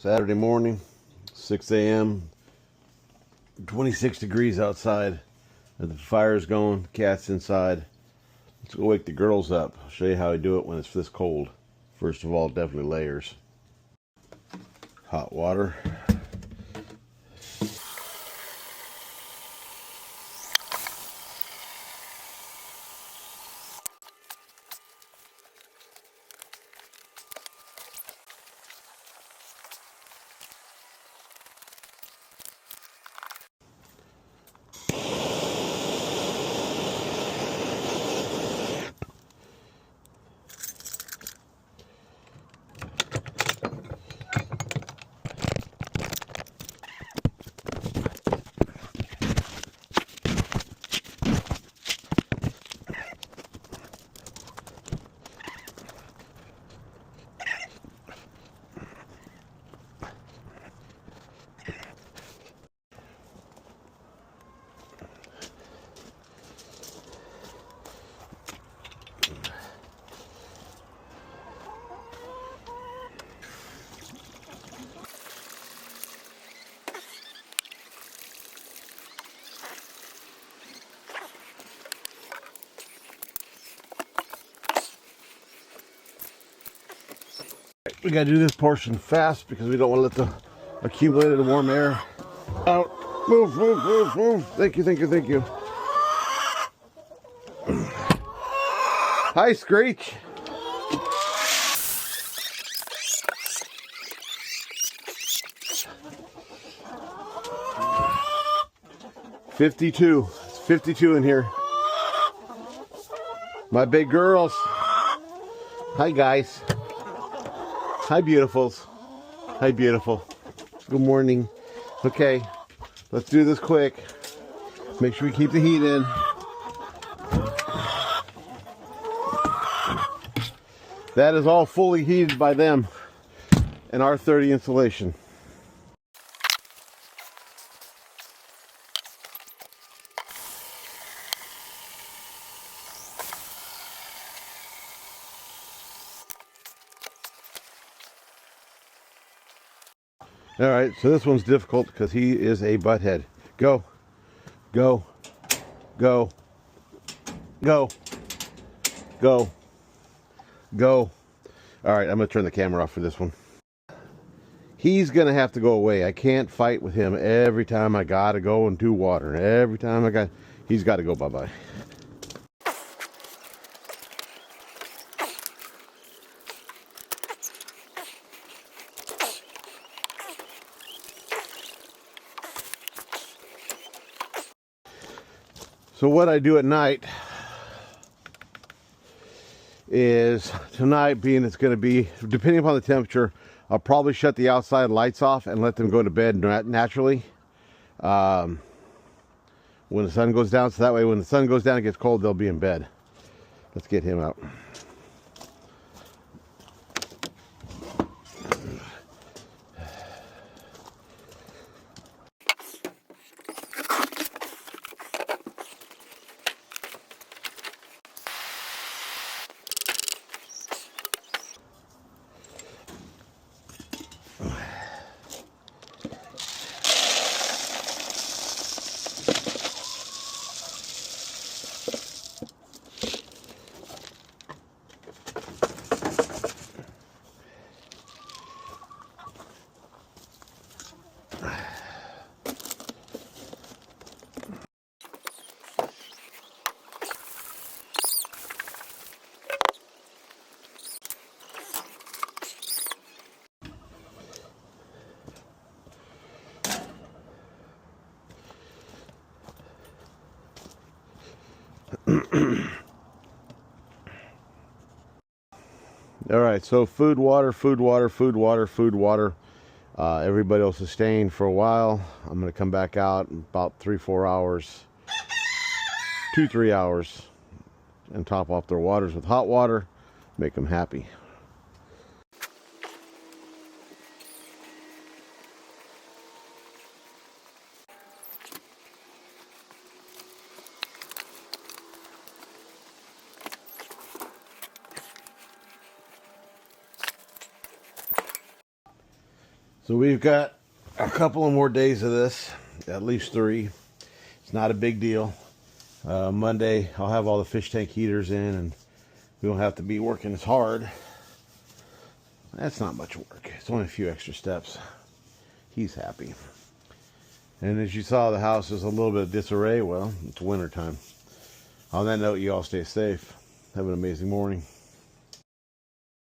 Saturday morning, 6 a.m., 26 degrees outside. The fire's going, cat's inside. Let's go wake the girls up. I'll show you how I do it when it's this cold. First of all, definitely layers. Hot water. We gotta do this portion fast because we don't want to let the accumulated warm air out. Move, move, move, move. Thank you, thank you, thank you. Hi, Screech. $52. It's 52 in here. My big girls. Hi, guys. Hi, beautifuls. Hi, beautiful. Good morning. Okay, let's do this quick. Make sure we keep the heat in. That is all fully heated by them and R30 insulation. All right, so this one's difficult because he is a butthead. Go, go, go, go, go, go. All right, I'm gonna turn the camera off for this one. He's gonna have to go away. I can't fight with him every time I gotta go and do water. Every time he's gotta go bye-bye. So what I do at night is, tonight being it's going to be, depending upon the temperature, I'll probably shut the outside lights off and let them go to bed naturally when the sun goes down. So that way when the sun goes down, it gets cold, they'll be in bed. Let's get him out. All right, so food, water, food, water, food, water, food, water. Everybody will sustain for a while. I'm going to come back out in about 3-4 hours, 2-3 hours, and top off their waters with hot water, make them happy. So we've got a couple of more days of this, at least 3. It's not a big deal. Monday, I'll have all the fish tank heaters in, and we don't have to be working as hard. That's not much work. It's only a few extra steps. He's happy. And as you saw, the house is a little bit of disarray. Well, it's winter time. On that note, you all stay safe. Have an amazing morning.